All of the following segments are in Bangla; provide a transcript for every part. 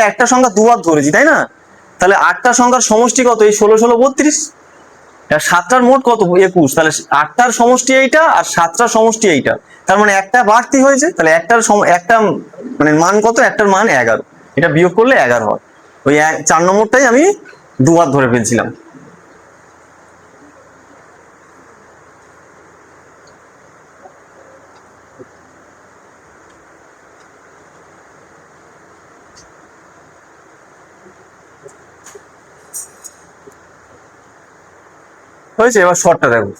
একটা সংখ্যা দুবার ধরেছি তাই না, তাহলে 8টা সংখ্যার সমষ্টি কত? এই 16 16 32। 7টার মোট কত? 21। তাহলে 8টার সমষ্টি এইটা আর 7টার সমষ্টি এইটা, তার মানে একটা বাড়তি হয়েছে। তাহলে একটা মানে মান কত? একটার মান 11। এটা বিয়োগ করলে 11 হয়। ওই 4 নম্বরটাই আমি দুবার ধরে ফেলছিলাম। হয়েছে? এবার শর্টটা দেখো।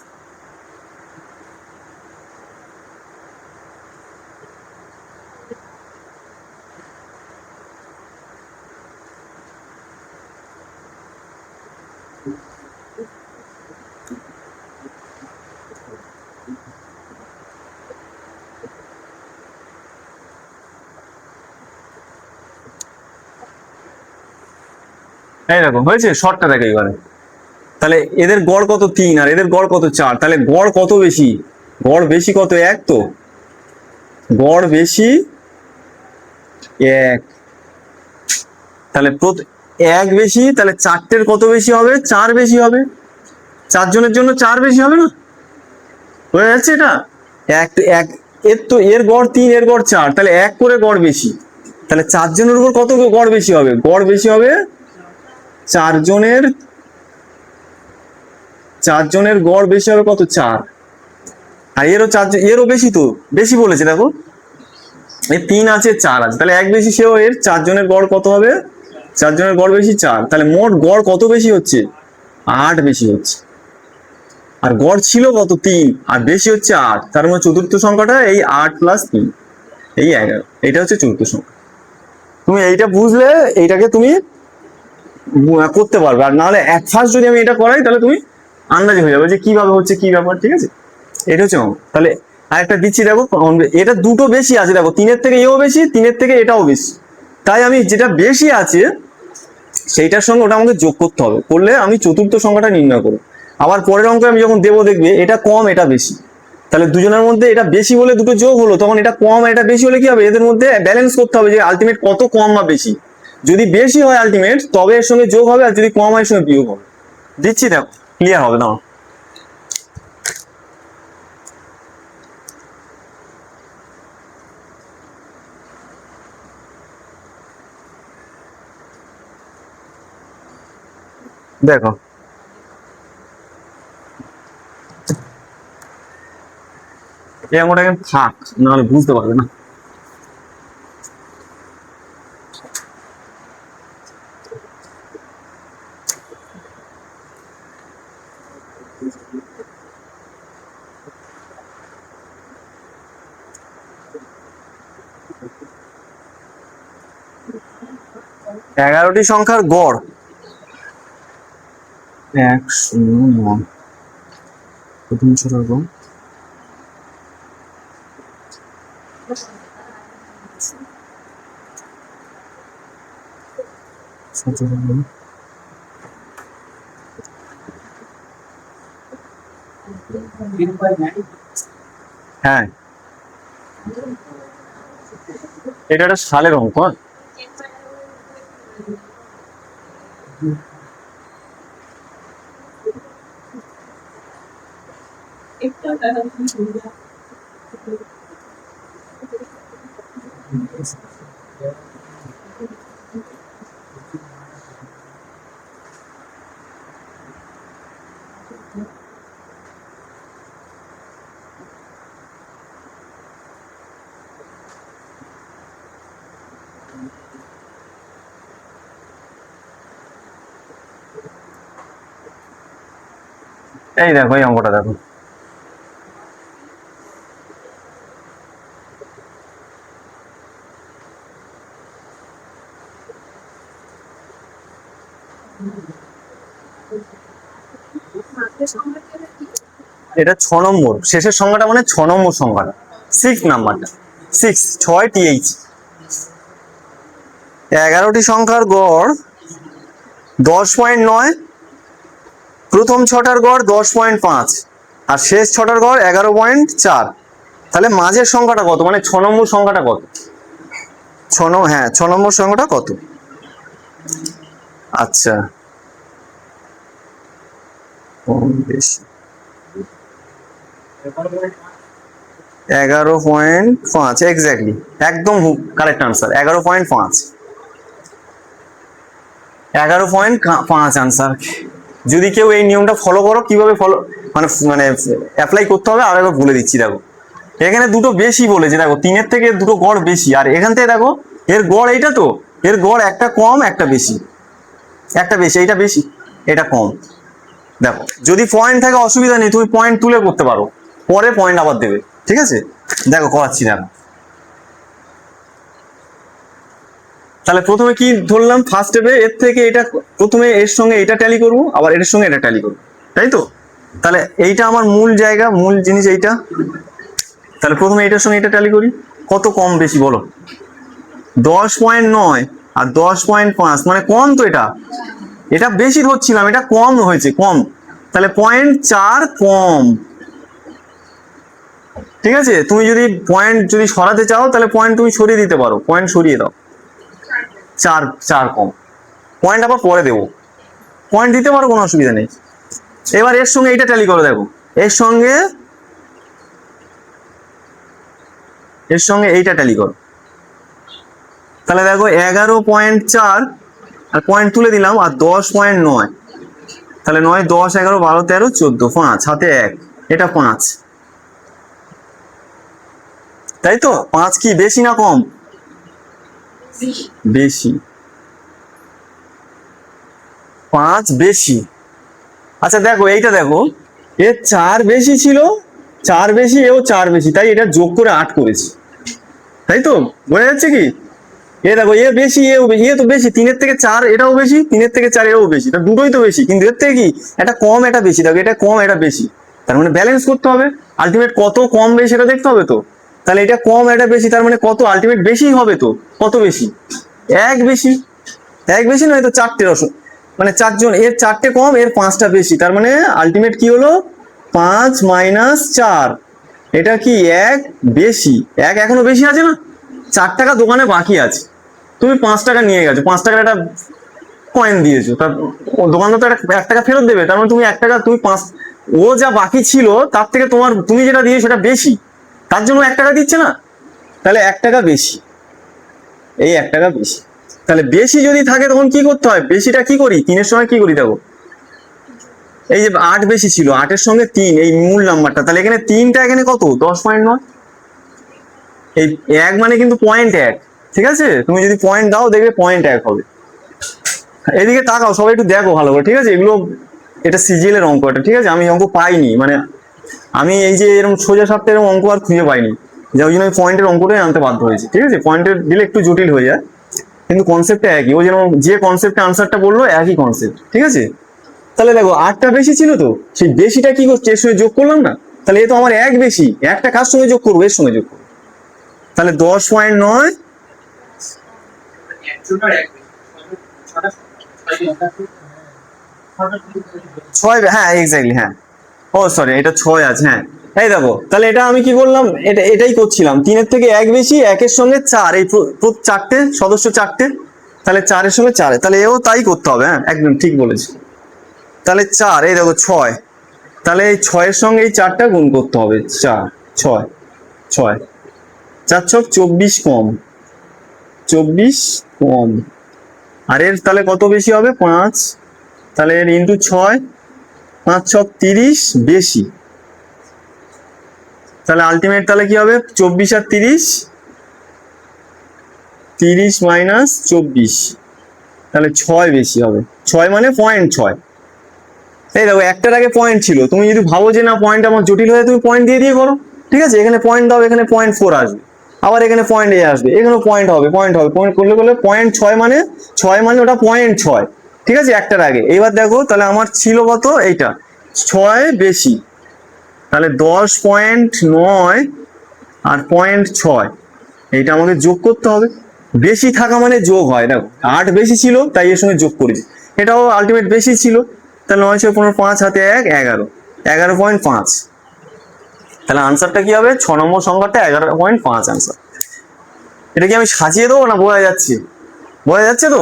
এই দেখো হয়েছে, শর্টটা দেখো এবারে। তাহলে এদের গড় কত? 3 আর এদের গড় কত? 4। তাহলে গড় কত বেশি? গড় বেশি কত? 1। তো গড় বেশি 1। তাহলে 1 বেশি, তাহলে 4টের কত বেশি হবে? 4 বেশি হবে। 4 জনের জন্য 4 বেশি হবে না? হয়ে যাচ্ছে এটা। এক এর গড় 3, এর গড় 4, তাহলে 1 করে গড় বেশি। তাহলে 4 জনের উপর কত গড় বেশি হবে? গড় বেশি হবে 4 জনের। 4 জনের গড় বেশি হবে কত? 4। আর এরও 4, এরও বেশি তো, বেশি বলেছে দেখো। এই 3 আছে, 4 আছে, তাহলে 1 বেশি, সেও এর 4 জনের গড় কত হবে? 4 জনের গড় বেশি 4, তাহলে মোট গড় কত বেশি হচ্ছে? 8 বেশি হচ্ছে। আর গড় ছিল কত? 3, আর বেশি হচ্ছে 8। তার মানে চতুর্থ সংখ্যাটা এই 8 + 3, এই 11। এটা হচ্ছে চতুর্থ সংখ্যা। তুমি এইটা বুঝলে এইটাকে তুমি করতে পারবে। আর নাহলে ফার্স্ট যদি আমি এটা করাই তাহলে তুমি আন্দাজে হয়ে যাবে যে কিভাবে হচ্ছে, কি ব্যাপার। ঠিক আছে, এটা হচ্ছে অঙ্ক। তাহলে আরেকটা দিচ্ছি দেখো, এটা দুটো বেশি আছে দেখো, 3-এর থেকে এও বেশি, 3-এর থেকে এটাও বেশি। তাই আমি যেটা বেশি আছে সেইটার সঙ্গে ওটা আমাকে যোগ করতে হবে, করলে আমি চতুর্থ সংখ্যাটা নির্ণয় করবো। আবার পরের অঙ্কে আমি যখন দেবো দেখবে এটা কম এটা বেশি, তাহলে দুজনের মধ্যে এটা বেশি বলে দুটো যোগ হলো, তখন এটা কম এটা বেশি হলে কি হবে? এদের মধ্যে ব্যালেন্স করতে হবে যে আলটিমেট কত কম বা বেশি। যদি বেশি হয় আলটিমেট তবে এর সঙ্গে যোগ হবে, আর যদি কম হয় এর সঙ্গে বিয়োগ হবে। দিচ্ছি দেখো, ক্লিয়ার হবে না? দেখো এই অঙ্কটা কিন্তু থাক, নাহলে বুঝতে পারবে না। এগারোটি সংখ্যার গড় 1 0 9, প্রথম ছটার গড় 17। হ্যাঁ, এটা একটা সালের অঙ্ক। এই দেখো এই অঙ্কটা দেখো, এটা 6 নম্বর শেষের সংখ্যাটা, মানে 6 নম্বর সংখ্যাটা, 6 নাম্বারটা, 6 6 TH। 11টি সংখ্যার গড় 10.9, প্রথম ছটার গড় 10.5, আর শেষ ছটার গড় 11.4। তাহলে মাঝের সংখ্যাটা কত? মানে 6 নম্বর সংখ্যাটা কত? 6 নম্বর সংখ্যাটা কত? আচ্ছা, কম বেশি 11.5, এক্স্যাক্টলি, একদম কারেক্ট আনসার, 11.5, 11.5 আনসার। যদি কেউ এই নিয়মটা ফলো করো, কিভাবে ফলো মানে মানে অ্যাপ্লাই করতে হবে আর একবার বলে দিচ্ছি। দেখো এখানে দুটো বেশি বলেছে, দেখো 3-এর থেকে দুটো গড় বেশি, আর এখান থেকে দেখো এর গড় এইটা, তো এর গড় একটা কম একটা বেশি, একটা বেশি, এইটা বেশি এটা কম। দেখো যদি পয়েন্ট থাকে অসুবিধা নেই, তুমি পয়েন্ট তুলে করতে পারো, পরে পয়েন্ট আবার দেবে, ঠিক আছে। দেখো করাচ্ছি, দেখো তাহলে প্রথমে কি ধরলাম, ফার্স্ট স্টেপে এর থেকে এটা, প্রথমে এর সঙ্গে এটা ট্যালি করবো, আবার এর সঙ্গে এটা ট্যালি করবো, তাই তো। তাহলে এইটা আমার মূল জায়গা, মূল জিনিস এইটা। তাহলে প্রথমে এটার সঙ্গে এটা ট্যালি করি, কত কম বেশি বলো, 10.9 আর 10.5, মানে কম তো, এটা এটা বেশি ধরছিলাম, এটা কম হয়েছে, কম। তাহলে 0.4 কম, ঠিক আছে। তুমি যদি পয়েন্ট যদি সরাতে চাও, তাহলে পয়েন্ট তুমি সরিয়ে দিতে পারো, পয়েন্ট সরিয়ে দাও, 4 কম, পয়েন্ট আবার পরে দেবো, পয়েন্ট দিতে পারো, কোনো অসুবিধা নেই। এবার এর সঙ্গে এইটা ট্যালি করো, দেখো এর সঙ্গে এইটা ট্যালি করো, তাহলে দেখো 11.4 আর পয়েন্ট তুলে দিলাম, আর 10.9, তাহলে 9, 10, 11, 12, 13, 14, 5 হাতে 1, এটা 5, তাই তো। 5 কি বেশি না কম? বেশি, 5 বেশি। আচ্ছা দেখো এইটা, দেখো এর 4 বেশি ছিল, 4 বেশি, এও 4 বেশি, তাই এটা যোগ করে 8 করেছি, তাই তো। বোঝা যাচ্ছে কি? এ দেখো এ বেশি, এও বেশি, এ তো বেশি, 3-এর থেকে 4 এটাও বেশি, 3-এর থেকে 4 এও বেশি, তা দুটোই তো বেশি, কিন্তু এর থেকে কি এটা কম এটা বেশি, দেখো এটা কম এটা বেশি, তার মানে ব্যালেন্স করতে হবে, আলটিমেট কত কম বেশি এটা দেখতে হবে তো। তাহলে এটা কম এটা বেশি, তার মানে কত আলটিমেট বেশি হবে তো, কত বেশি, 1 বেশি, 1 বেশি নয় তো 4টে রস, মানে 4 জন, এর 4টে কম এর 5টা বেশি, তার মানে আলটিমেট কি হলো 5 - 4, এটা কি 1 বেশি, 1 এখনো বেশি আছে না, 4 টাকা দোকানে বাকি আছে, তুমি 5 টাকা নিয়ে গেছো, 5 টাকার একটা কয়েন দিয়েছো, তার দোকানদার তো 1 টাকা ফেরত দেবে, তার মানে তুমি 1 টাকা, তুমি 5, ও যা বাকি ছিল তার থেকে তোমার তুমি যেটা দিয়েছো সেটা বেশি, তার জন্য 1 টাকা দিচ্ছে না, তাহলে 1 টাকা বেশি, এই 1 টাকা বেশি। তাহলে বেশি যদি থাকে তখন কি করতে হয়, বেশিটা কি করি, 3-এর সময় কি করি, দেখো এই যে 8 বেশি ছিল, 8-এর সঙ্গে 3, এই মূল নাম্বারটা, তাহলে এখানে 3টা, এখানে কত 10.9, এই 1 মানে কিন্তু 0.1, ঠিক আছে। তুমি যদি পয়েন্ট দাও দেখবে 0.1 হবে। এদিকে তাকাও সবাই, একটু দেখো ভালো করে, ঠিক আছে। এগুলো এটা সিজিএল এর অঙ্ক, এটা ঠিক আছে, আমি অঙ্ক পাইনি, মানে আমি এই যে এরকম সোজা সাপটা এরকম অঙ্ক আর খুঁজে পাইনি, যে ওই জন্য আমি পয়েন্টের অঙ্কটাই আনতে বাধ্য হয়েছি, ঠিক আছে। পয়েন্টের দিলে একটু জটিল হয়ে যায়, কিন্তু কনসেপ্টটা একই, ও যেরকম যে কনসেপ্টে আনসারটা বললো একই কনসেপ্ট, ঠিক আছে। তাহলে দেখো 8টা বেশি ছিল, তো সেই বেশিটা কি করছে, এর সঙ্গে যোগ করলাম না, তাহলে এ তো আমার 1 বেশি, একটা কার সঙ্গে যোগ করবো, এর সঙ্গে যোগ করবো, তাহলে 10.9, 6, হ্যাঁ এক্স্যাক্টলি, হ্যাঁ, ও সরি এটা 6 আছে, হ্যাঁ। এই দেখো তাহলে এটা আমি কি করলাম, এটাই করছিলাম, 3-এর থেকে 1 বেশি, 1-এর সঙ্গে 4, এই 4টে সদস্য 4টে, তাহলে 4-এর সঙ্গে 4, তাহলে এও তাই করতে হবে, হ্যাঁ একদম ঠিক বলেছি। তাহলে 4, এই দেখো 6, তাহলে এই 6-এর সঙ্গে এই 4টা গুণ করতে হবে, 4, 6, 6, 4 ছক 24 কম, 24 কম, আর এর তাহলে কত বেশি হবে, 5, তাহলে এর ইন্টু 6, 5 ছক 30 বেশি, তাহলে আলটিমেট তাহলে কি হবে, 24 আর 30, 30 - 24, তাহলে 6 বেশি হবে, 6 মানে 0.6। এই দেখো একটার আগে পয়েন্ট ছিল, তুমি যদি ভাবো যে না পয়েন্ট আমার জটিল হয়ে, তুমি পয়েন্ট দিয়ে দিয়ে করো, ঠিক আছে। এখানে পয়েন্ট দাও, এখানে 0.4 আসবে, আবার এখানে পয়েন্ট আসবে, এখানে পয়েন্ট হবে, পয়েন্ট করলে করলে 0.6, মানে 6 মানে ওটা 0.6, ঠিক আছে, একটার আগে। এবার দেখো তাহলে আমার ছিল কত, এইটা 6 বেশি, তাহলে 10.9 আর 0.6, এইটা আমাকে যোগ করতে হবে, বেশি থাকা মানে যোগ হয়, দেখো 8 বেশি ছিল তাই এর সঙ্গে যোগ করেছি, এটাও আলটিমেট বেশি ছিল, তাহলে 9, 6, 15, 5 হাতে 1, 11, 11.5, তাহলে আনসারটা কি হবে, 6 নম্বর সংখ্যাটা 11.5 আনসার। এটা কি আমি সাজিয়ে দেবো না বোঝা যাচ্ছে, বোঝা যাচ্ছে তো?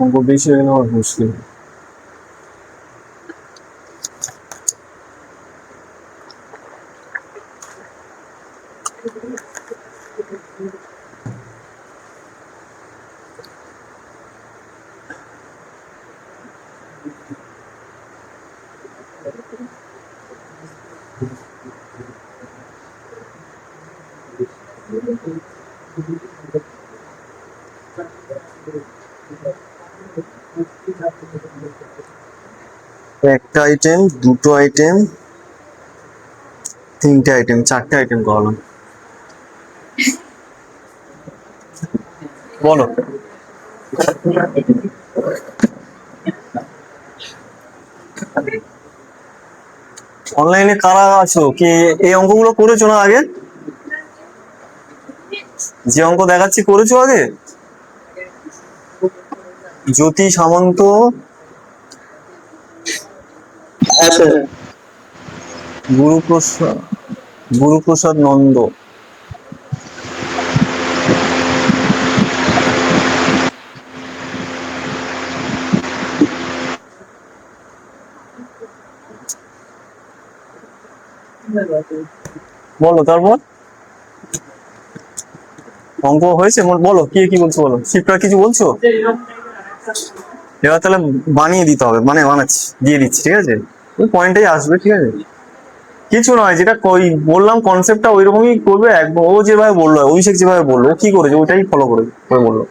অঙ্ক বেশি হয়ে গেলে আমার মুশকিল। একটা আইটেম, দুটো আইটেম, তিনটে আইটেম, চারটে আইটেম করালাম। বলো অনলাইনে কারা আছো, কি এই অঙ্কগুলো করেছো না আগে? যে অঙ্ক দেখাচ্ছি করেছো আগে? জ্যোতি সামন্ত, গুরুপ্রসাদ, গুরুপ্রসাদ নন্দ। বলো তারপর অঙ্ক হয়েছে, বলো কি কি বলছো, বলো শিবরা কিছু বলছো? এবার তাহলে বানিয়ে দিতে হবে, মানে বানাচ্ছি, দিয়ে দিচ্ছি, ঠিক আছে? ওই পয়েন্টেই আসবে, ঠিক আছে? কিছু নয়, যেটা ওই বললাম কনসেপ্টটা ওই রকমই করবে একদম। ও যেভাবে বললো, অভিষেক যেভাবে বললো, ও কি করেছে ওইটাই ফলো করে বললো।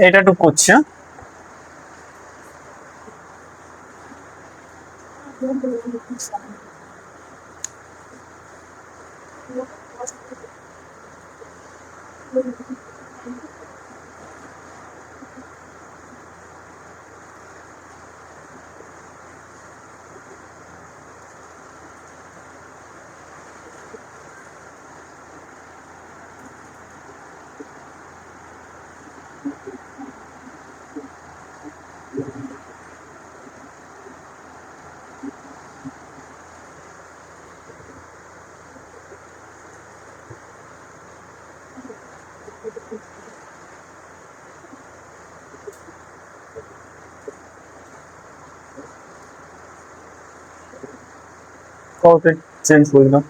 এটা একটু করছি, হ্যাঁ? ওকে, চেঞ্জ করি না।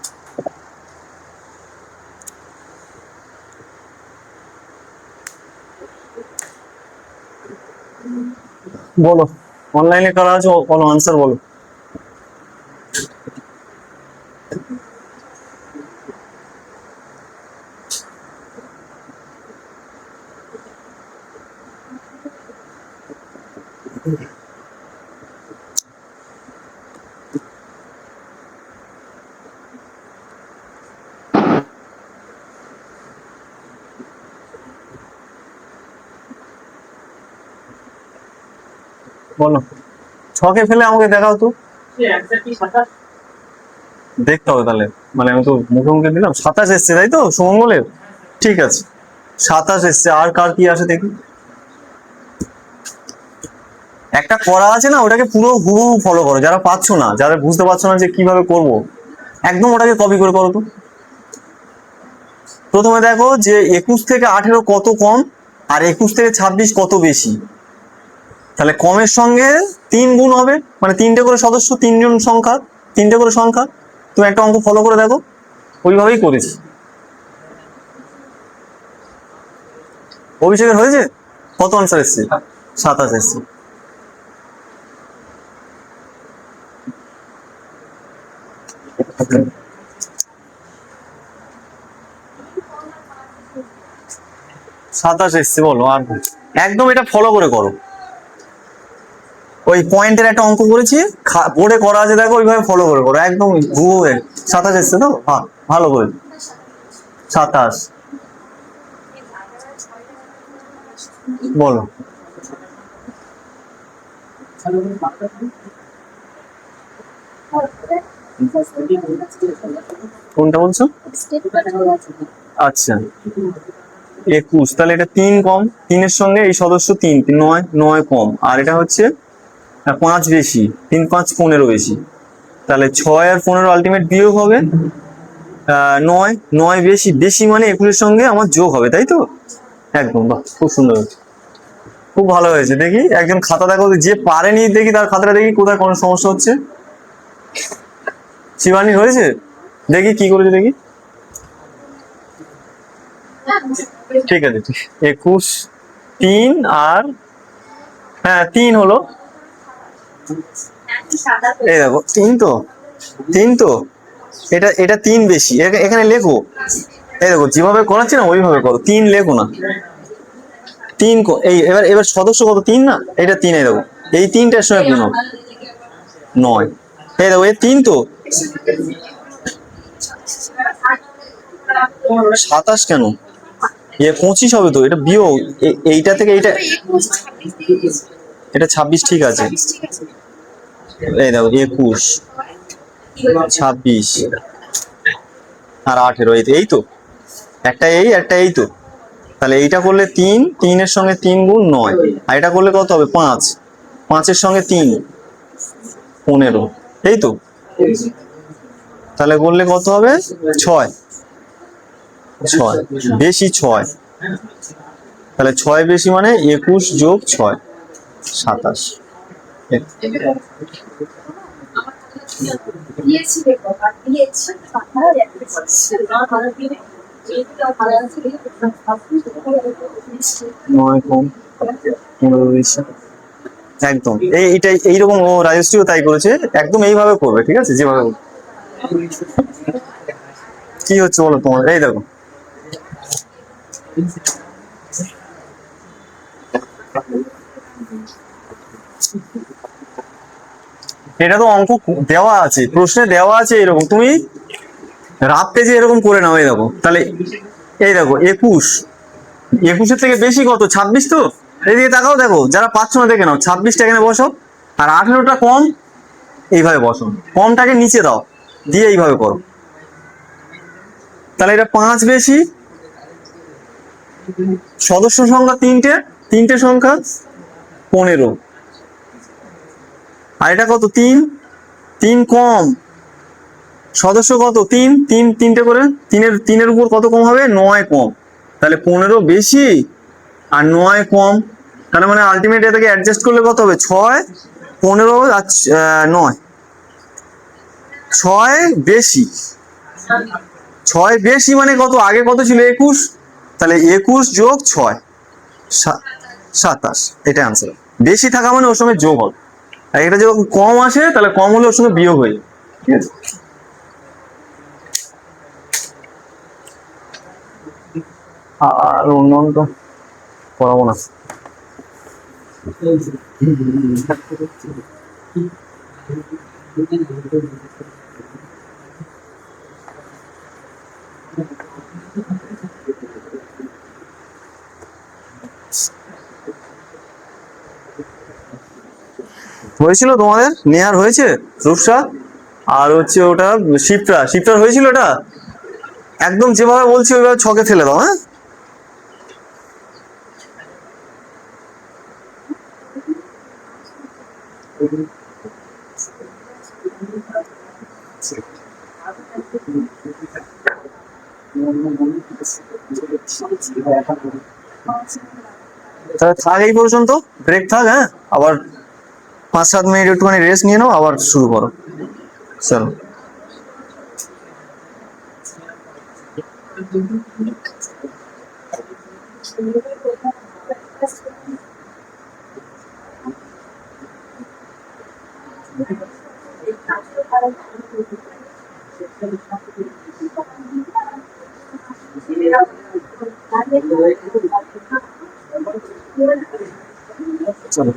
বলো অনলাইনে কারা আছো, বলো আনসার বলো। বলো ছকে ফেলে আমাকে দেখাও তো। দেখতে হবে তাহলে, মানে আমি তো মুখে মুখে দিলাম। 27 এসছে তাই তো সুমঙ্গলের? ঠিক আছে, 27 এসছে। আর কার কি আসে দেখি। একটা করা আছে না, ওটাকে পুরো হুবহু ফলো করো, যারা পাচ্ছ না, যারা বুঝতে পারছো না যে কিভাবে করব, একদম ওটাকে কপি করে করো তো। প্রথমে দেখো যে 21 থেকে 18 কত কম, আর 21 থেকে 26 কত বেশি। তাহলে কমের সঙ্গে 3 গুণ হবে, মানে 3টে করে সদস্য, 3জন সংখ্যা, 3টে করে সংখ্যা। তুমি একটা অঙ্ক ফলো করে দেখো, ওইভাবেই করেছি। অভিষেকের হয়েছে? কত আনসার এসছে? 27 এসছে। সাতাশ এসছে, বলো আর একদম এটা ফলো করে করো। ওই পয়েন্টের একটা অঙ্ক করেছি, বোর্ডে করা আছে, দেখো ওইভাবে ফলো করে করো, একদম হুবহু। 27 এসছে তো, ভালো করে। 27, বলো কোনটা বলছো? আচ্ছা, 21, তাহলে এটা 3 কম, 3-এর সঙ্গে এই সদস্য 3, 9, 9 কম, আর এটা হচ্ছে 5 বেশি, 3, 5, 15 বেশি। তাহলে 6 আর 15 আলটিমেট বিয়োগ হবে 9, 9 বেশি, বেশি মানে 21-এর সঙ্গে আমার যোগ হবে, তাই তো? একদম, বাহ, খুব সুন্দর হয়েছে, খুব ভালো হয়েছে। দেখি একজন খাতা দেখো, যে পারেনি দেখি তার খাতাটা দেখি কোথায় কোন সমস্যা হচ্ছে। শিবানী হয়েছে? দেখি কি করেছে দেখি। ঠিক আছে, 21, 3 আর হ্যাঁ 3 হলো। এই দেখো 3 তো, 3 তো, এটা এটা 3 বেশি, এখানে লেখো। এই দেখো যেভাবে করাচ্ছি না ওইভাবে করো, 3 লেখো না। 3 এই এবার এবার সদস্য কত? 3 না, এটা 3। এই দেখো এই 3টার সঙ্গে গুণ হবে 9। এই দেখো এই 3 তো, 27 কেন? 25 হবে তো, এটা বিয়োগ, এইটা থেকে এইটা, এটা 26 ঠিক আছে। এই দেখো 21, 26 আর 18, এই তো, একটা একটা এই তো। তাহলে এইটা করলে 3, 3-এর সঙ্গে 3 গুণ 9, আর এটা করলে কত হবে? 5, 5-এর সঙ্গে 3, 15, এই তো। তাহলে করলে কত হবে? 6, 6 বেশি, 6, তাহলে 6 বেশি মানে 21 যোগ 6, 27। নয় কম 15 বেশি, একদম এইটাই এইরকম। ও রাজশ্রীও তাই করেছে, একদম এইভাবে করবে, ঠিক আছে? যেভাবে কি হচ্ছে বলো তোমার? এই দেখো এটা তো অঙ্ক দেওয়া আছে, প্রশ্নে দেওয়া আছে এরকম, তুমি রাফ পেজে এরকম করে নাও। এই দেখো তাহলে, এই দেখো 21, 21-এর থেকে বেশি কত? 26 তো। এইদিকে তাকাও, দেখো যারা পাচ্ছ না দেখে নাও, 26টা এখানে বসো, আর 18টা কম এইভাবে বসো, কমটাকে নিচে দাও, দিয়ে এইভাবে করো। তাহলে এটা 5 বেশি, সদস্য সংখ্যা 3টে, 3টে সংখ্যা 15, আর এটা কত? 3, 3 কম, সদস্য কত? 3, 3, 3টে করে, 3-এর উপর কত কম হবে? 9 কম। তাহলে 15 বেশি আর 9 কম, তাহলে মানে আলটিমেট এটাকে অ্যাডজাস্ট করলে কত হবে? 6, 15 আর 9, 6 বেশি, 6 বেশি মানে কত? আগে কত ছিল? 21, তাহলে 21 যোগ 6, 27। এটা আনসার। বেশি থাকা মানে ওর সঙ্গে যোগ হবে, আর এটা যখন কম আসে তাহলে কম হলে ওর সঙ্গে বিয়োগ হয়ে যাবে, ঠিক আছে? আর অন্য তো করাবো না। হয়েছিল তোমাদের? নেহার হয়েছে? রূপসা আর হচ্ছে ওটা শিপ্রা, শিপ্রার হয়েছিল ওটা। একদম যেভাবে বলছি ওইভাবে ছকে ফেলে দাও, হ্যাঁ। তাহলে থাক এই পর্যন্ত, ব্রেক থাক, হ্যাঁ। আবার 5-7 মিনিট একটুখানি রেস্ট নিয়ে নাও, আবার শুরু করো। চলো। চলো।